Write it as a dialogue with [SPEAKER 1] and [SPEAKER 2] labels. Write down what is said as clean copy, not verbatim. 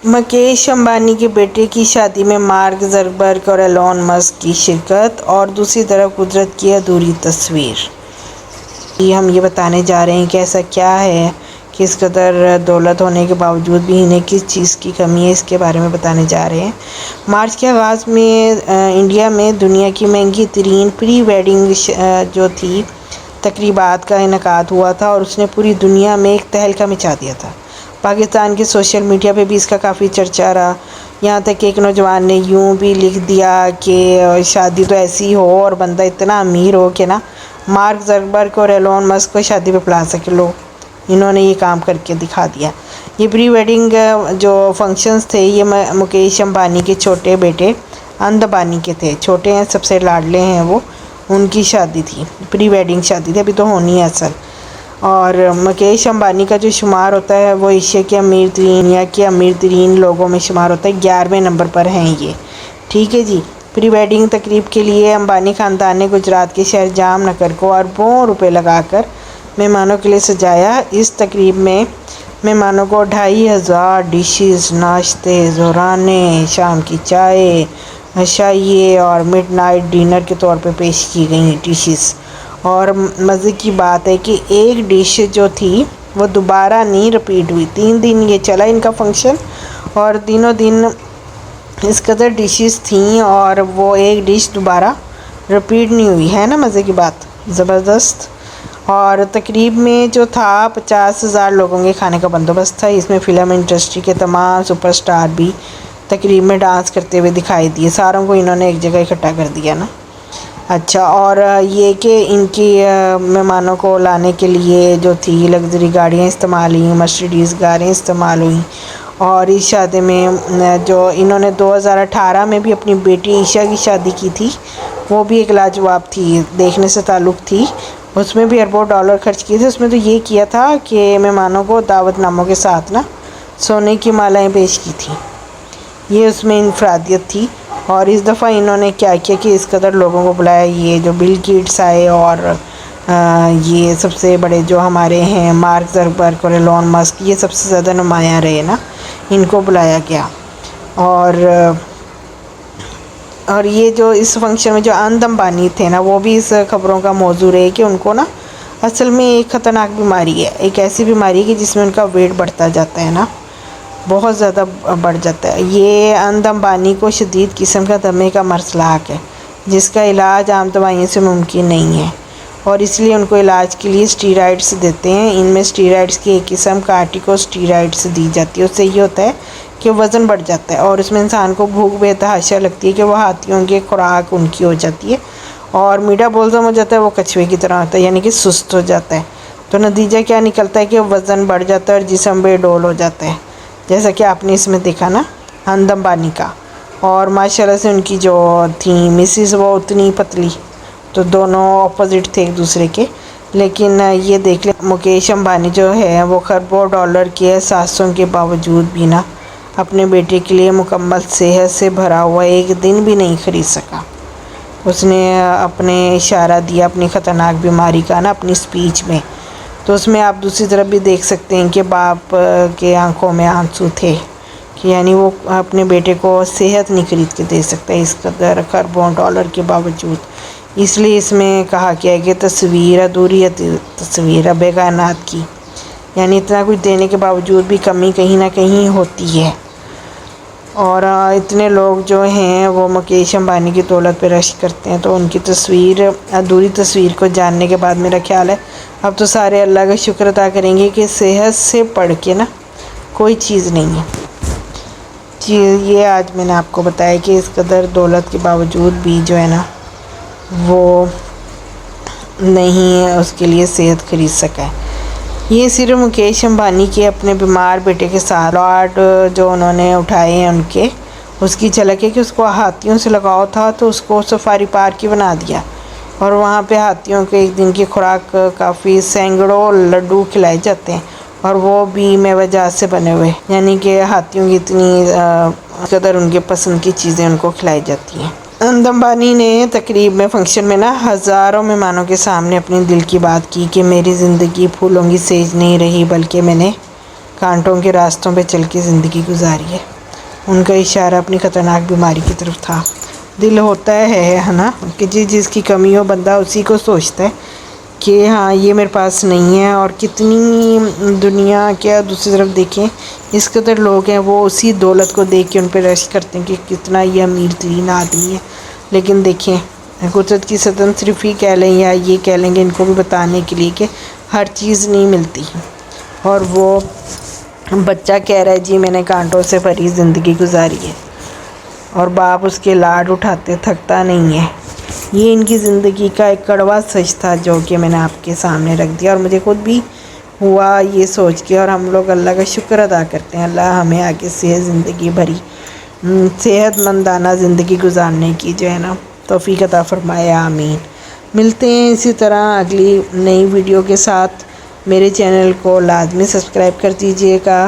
[SPEAKER 1] مکیش امبانی کے بیٹے کی شادی میں مارک زکربرگ اور ایلون مسک کی شرکت، اور دوسری طرف قدرت کی ادھوری تصویر۔ ہم یہ بتانے جا رہے ہیں کہ ایسا کیا ہے کہ اس قدر دولت ہونے کے باوجود بھی انہیں کس چیز کی کمی ہے، اس کے بارے میں بتانے جا رہے ہیں۔ مارچ کے آغاز میں انڈیا میں دنیا کی مہنگی ترین پری ویڈنگ جو تھی تقریبات کا انعقاد ہوا تھا، اور اس نے پوری دنیا میں ایک تہلکہ مچا دیا تھا۔ پاکستان کے سوشل میڈیا پہ بھی اس کا کافی چرچا رہا، یہاں تک کہ ایک نوجوان نے یوں بھی لکھ دیا کہ شادی تو ایسی ہو اور بندہ اتنا امیر ہو کہ نا مارک زکربرگ اور ایلون مسک کو شادی پہ بلا سکے۔ لو، انہوں نے یہ کام کر کے دکھا دیا۔ یہ پری ویڈنگ جو فنکشنز تھے یہ مکیش امبانی کے چھوٹے بیٹے انت امبانی کے تھے، چھوٹے ہیں، سب سے لاڈلے ہیں وہ، ان کی شادی تھی، پری ویڈنگ شادی تھی، ابھی تو ہونی ہے اصل۔ اور مکیش امبانی کا جو شمار ہوتا ہے وہ ایشیا کے امیر ترین یا کے امیر ترین لوگوں میں شمار ہوتا ہے، 11ویں نمبر پر ہیں یہ، ٹھیک ہے جی۔ پری ویڈنگ تقریب کے لیے امبانی خاندان نے گجرات کے شہر جام نگر کو اربوں روپے لگا کر مہمانوں کے لیے سجایا۔ اس تقریب میں مہمانوں کو 2500 ڈشز، ناشتے، زورانے، شام کی چائے، عشائیے اور مڈ نائٹ ڈنر کے طور پہ پیش کی گئیں ڈشز۔ اور مزے کی بات ہے کہ ایک ڈش جو تھی وہ دوبارہ نہیں رپیٹ ہوئی، 3 دن یہ چلا ان کا فنکشن، اور تینوں دن اس قدر ڈشز تھیں اور وہ ایک ڈش دوبارہ رپیٹ نہیں ہوئی، ہے نا مزے کی بات، زبردست۔ اور تقریب میں جو تھا 50,000 لوگوں کے کھانے کا بندوبست تھا۔ اس میں فلم انڈسٹری کے تمام سپر سٹار بھی تقریب میں ڈانس کرتے ہوئے دکھائی دیے، ساروں کو انہوں نے ایک جگہ اکٹھا کر دیا نا۔ اچھا، اور یہ کہ ان کی مہمانوں کو لانے کے لیے جو تھی لگژری گاڑیاں استعمال ہوئیں، مرسیڈیز کاریں استعمال ہوئیں، اور اس شادی میں جو انہوں نے 2018 میں بھی اپنی بیٹی عائشہ کی شادی کی تھی، وہ بھی ایک لاجواب تھی، دیکھنے سے تعلق تھی، اس میں بھی اربوں ڈالر خرچ کیے تھے۔ اس میں تو یہ کیا تھا کہ مہمانوں کو دعوت ناموں کے ساتھ نا سونے کی مالائیں پیش کی تھیں، یہ اس میں انفرادیت تھی۔ اور اس دفعہ انہوں نے کیا کیا کہ اس قدر لوگوں کو بلایا، یہ جو بل گیٹس آئے اور یہ سب سے بڑے جو ہمارے ہیں مارک زکربرگ اور ایلون مسک، یہ سب سے زیادہ نمایاں رہے نا، ان کو بلایا گیا۔ اور یہ جو اس فنکشن میں جو انت امبانی تھے نا وہ بھی اس خبروں کا موضوع رہے کہ ان کو نا اصل میں ایک خطرناک بیماری ہے، ایک ایسی بیماری ہے کہ جس میں ان کا ویٹ بڑھتا جاتا ہے نا، بہت زیادہ بڑھ جاتا ہے۔ یہ انت امبانی کو شدید قسم کا دمے کا مرض لاحق ہے جس کا علاج عام دوائیوں سے ممکن نہیں ہے، اور اس لیے ان کو علاج کے لیے اسٹیرائڈز دیتے ہیں۔ ان میں اسٹیرائڈز کی ایک قسم کارٹیکو اسٹیرائڈز دی جاتی ہے، اس سے یہ ہوتا ہے کہ وزن بڑھ جاتا ہے، اور اس میں انسان کو بھوک بے تحاشا لگتی ہے کہ وہ ہاتھیوں کی خوراک ان کی ہو جاتی ہے، اور میڈا بولزم ہو جاتا ہے، وہ کچھوے کی طرح ہوتا ہے، یعنی کہ سست ہو جاتا ہے۔ تو نتیجہ کیا نکلتا ہے کہ وزن بڑھ جاتا ہے اور جسم بے ڈول ہو جاتا ہے، جیسا کہ آپ نے اس میں دیکھا نا انت امبانی کا۔ اور ماشاءاللہ سے ان کی جو تھیں مسز وہ اتنی پتلی، تو دونوں اپوزٹ تھے ایک دوسرے کے۔ لیکن یہ دیکھ لیں مکیش امبانی جو ہے وہ خربوں ڈالر کے احساسوں کے باوجود بھی نا اپنے بیٹے کے لیے مکمل صحت سے بھرا ہوا ایک دن بھی نہیں خرید سکا۔ اس نے اپنے اشارہ دیا اپنی خطرناک بیماری کا نا اپنی سپیچ میں، تو اس میں آپ دوسری طرف بھی دیکھ سکتے ہیں کہ باپ کے آنکھوں میں آنسو تھے، کہ یعنی وہ اپنے بیٹے کو صحت نہیں خرید کے دے سکتا اس قدر خربوں ڈالر کے باوجود۔ اس لیے اس میں کہا گیا ہے کہ تصویر ادھوری تصویر رب کائنات کی، یعنی اتنا کچھ دینے کے باوجود بھی کمی کہیں نہ کہیں ہوتی ہے۔ اور اتنے لوگ جو ہیں وہ مکیش امبانی کی دولت پہ رشک کرتے ہیں، تو ان کی تصویر ادھوری تصویر کو جاننے کے بعد میرا خیال ہے اب تو سارے اللہ کا شکر ادا کریں گے کہ صحت سے پڑھ کے نا کوئی چیز نہیں ہے جی۔ یہ آج میں نے آپ کو بتایا کہ اس قدر دولت کے باوجود بھی جو ہے نا وہ نہیں اس کے لیے صحت خرید سکا ہے۔ یہ صرف مکیش امبانی کے اپنے بیمار بیٹے کے ساتھ لاڈ جو انہوں نے اٹھائے ہیں ان کے، اس کی جھلک ہے کہ اس کو ہاتھیوں سے لگاؤ تھا تو اس کو سفاری پارک ہی بنا دیا، اور وہاں پہ ہاتھیوں کے ایک دن کی خوراک کافی سینکڑوں لڈو کھلائے جاتے ہیں، اور وہ بھی میوہ جات سے بنے ہوئے، یعنی کہ ہاتھیوں کی اتنی قدر ان کے پسند کی چیزیں ان کو کھلائی جاتی ہیں۔ انت امبانی نے تقریب میں فنکشن میں نا ہزاروں مہمانوں کے سامنے اپنی دل کی بات کی کہ میری زندگی پھولوں کی سیج نہیں رہی بلکہ میں نے کانٹوں کے راستوں پہ چل کے زندگی گزاری ہے۔ ان کا اشارہ اپنی خطرناک بیماری کی طرف تھا۔ دل ہوتا ہے نا کہ جس کی کمی ہو بندہ اسی کو سوچتا ہے کہ ہاں یہ میرے پاس نہیں ہے۔ اور کتنی دنیا کیا دوسری طرف دیکھیں اس قدر لوگ ہیں وہ اسی دولت کو دیکھ کے ان پہ رشک کرتے ہیں کہ کتنا یہ امیر ترین آدمی ہے، لیکن دیکھیں قدرت کی ستم صرف ہی کہہ لیں یا یہ کہہ لیں گے ان کو بھی بتانے کے لیے کہ ہر چیز نہیں ملتی۔ اور وہ بچہ کہہ رہا ہے جی میں نے کانٹوں سے بھری زندگی گزاری ہے، اور باپ اس کے لاڈ اٹھاتے تھکتا نہیں ہے۔ یہ ان کی زندگی کا ایک کڑوا سچ تھا جو کہ میں نے آپ کے سامنے رکھ دیا، اور مجھے خود بھی ہوا یہ سوچ کے، اور ہم لوگ اللہ کا شکر ادا کرتے ہیں اللہ ہمیں آگے سے زندگی بھری صحت مندانہ زندگی گزارنے کی جو ہے نا توفیق عطا فرمائے، آمین۔ ملتے ہیں اسی طرح اگلی نئی ویڈیو کے ساتھ۔ میرے چینل کو لازمی سبسکرائب کر دیجیے گا۔